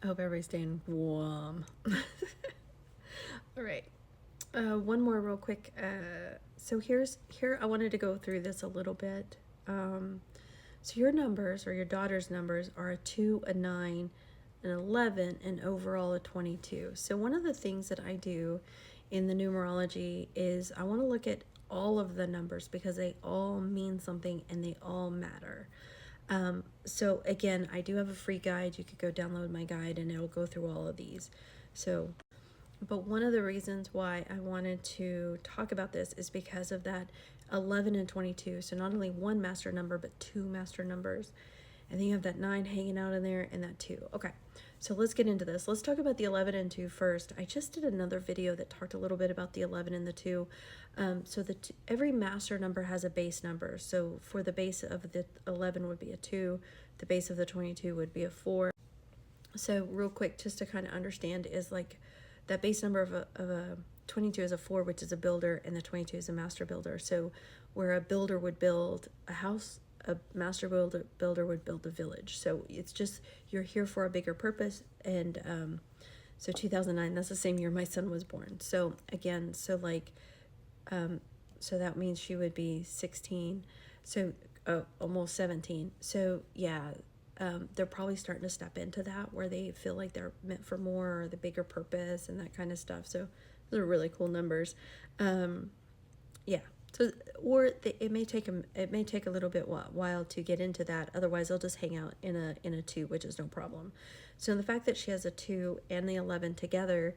I hope everybody's staying warm. All right. One more real quick. So here I wanted to go through this a little bit. So your numbers, or your daughter's numbers, are a 2, a 9, an 11, and overall a 22. So one of the things that I do in the numerology is I want to look at all of the numbers because they all mean something and they all matter. So again, I do have a free guide. You could go download my guide and it'll go through all of these. So, but one of the reasons why I wanted to talk about this is because of that 11 and 22. So not only one master number, but two master numbers. And then you have that 9 hanging out in there and that 2. Okay, so let's get into this. Let's talk about the 11 and 2 first. I just did another video that talked a little bit about the 11 and the 2. So every master number has a base number. So for the base of the 11 would be a 2. The base of the 22 would be a 4. So real quick, just to kind of understand, is like that base number of a 22 is a 4, which is a builder, and the 22 is a master builder. So where a builder would build a house, a master builder would build a village. So it's just, you're here for a bigger purpose. And so 2009, that's the same year my son was born. So again, so like, so that means she would be 16. So almost 17. So yeah, they're probably starting to step into that where they feel like they're meant for more, or the bigger purpose and that kind of stuff. So those are really cool numbers. Yeah. So, or it may take a little bit while to get into that. Otherwise, they'll just hang out in a 2, which is no problem. So the fact that she has a 2 and the 11 together,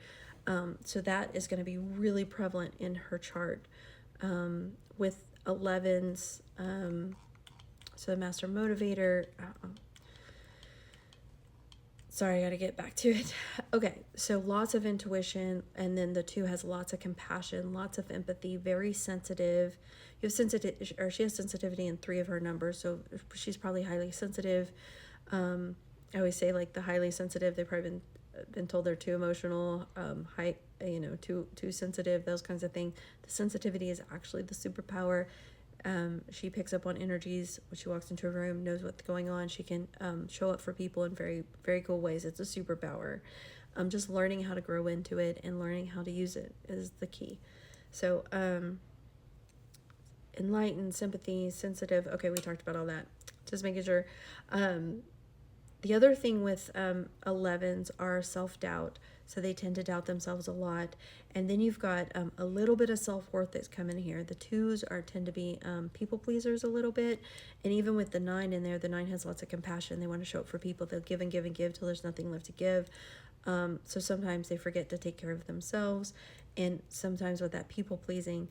so that is going to be really prevalent in her chart, with 11s. So the master motivator. Sorry, I got to get back to it. Okay, so lots of intuition, and then the 2 has lots of compassion, lots of empathy, very sensitive. You have she has sensitivity in 3 of her numbers, so she's probably highly sensitive. I always say, like, the highly sensitive, they've probably been told they're too emotional, too sensitive, those kinds of things. The sensitivity is actually the superpower. She picks up on energies when she walks into a room, knows what's going on. She can show up for people in very, very cool ways. It's a superpower. Just learning how to grow into it and learning how to use it is the key. So enlightened, sympathy, sensitive. Okay, we talked about all that. Just making sure. The other thing with 11s are self-doubt. So they tend to doubt themselves a lot. And then you've got a little bit of self-worth that's come in here. The 2s tend to be people pleasers a little bit. And even with the 9 in there, the 9 has lots of compassion. They want to show up for people. They'll give and give and give till there's nothing left to give. So sometimes they forget to take care of themselves. And sometimes with that people pleasing,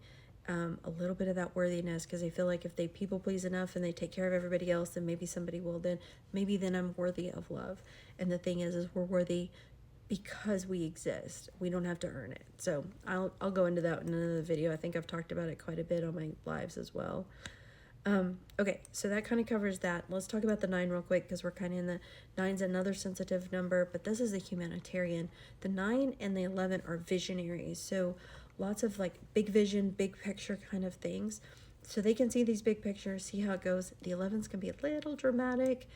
a little bit of that worthiness, because they feel like if they people please enough and they take care of everybody else, then maybe somebody will, then I'm worthy of love. And the thing is we're worthy because we exist. We don't have to earn it. So I'll go into that in another video. I think I've talked about it quite a bit on my lives as well. Okay, so that kind of covers that. Let's talk about the 9 real quick, because we're kind of in the 9's another sensitive number, but this is a humanitarian. The 9 and the 11 are visionaries. So lots of like big vision, big picture kind of things. So they can see these big pictures, see how it goes. The 11s can be a little dramatic.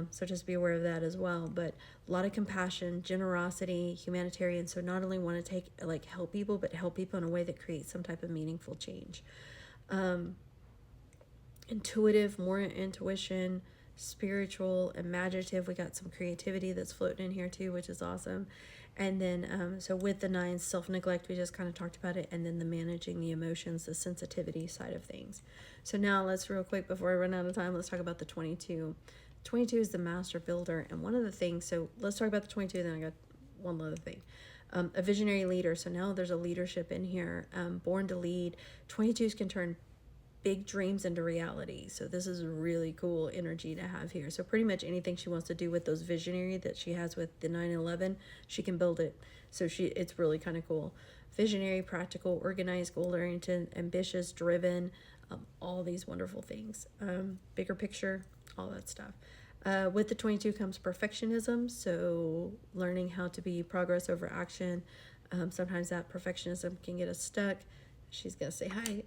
So just be aware of that as well. But a lot of compassion, generosity, humanitarian. So not only want to help people, but help people in a way that creates some type of meaningful change. Intuitive, more intuition, spiritual, imaginative. We got some creativity that's floating in here too, which is awesome. And then, so with the 9, self-neglect, we just kind of talked about it. And then the managing the emotions, the sensitivity side of things. So now let's real quick, before I run out of time, let's talk about the 22. 22 is the master builder. And one of the things, so let's talk about the 22, then I got one other thing. A visionary leader. So now there's a leadership in here, born to lead. 22s can turn big dreams into reality. So this is a really cool energy to have here. So pretty much anything she wants to do with those visionary that she has with the 9 and 11, she can build it. So it's really kind of cool. Visionary, practical, organized, goal-oriented, ambitious, driven, all these wonderful things. Bigger picture, all that stuff. With the 22 comes perfectionism. So learning how to be progress over action. Sometimes that perfectionism can get us stuck. She's gonna say hi.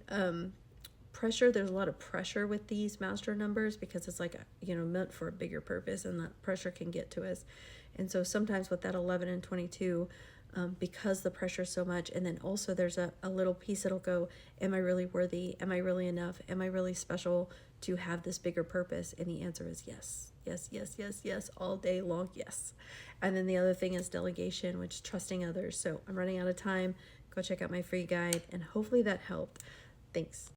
pressure. There's a lot of pressure with these master numbers because it's like, meant for a bigger purpose, and that pressure can get to us. And so sometimes with that 11 and 22, because the pressure is so much, and then also there's a little piece that'll go, am I really worthy? Am I really enough? Am I really special to have this bigger purpose? And the answer is yes, yes, yes, yes, yes, all day long, yes. And then the other thing is delegation, which is trusting others. So I'm running out of time. Go check out my free guide, and hopefully that helped. Thanks.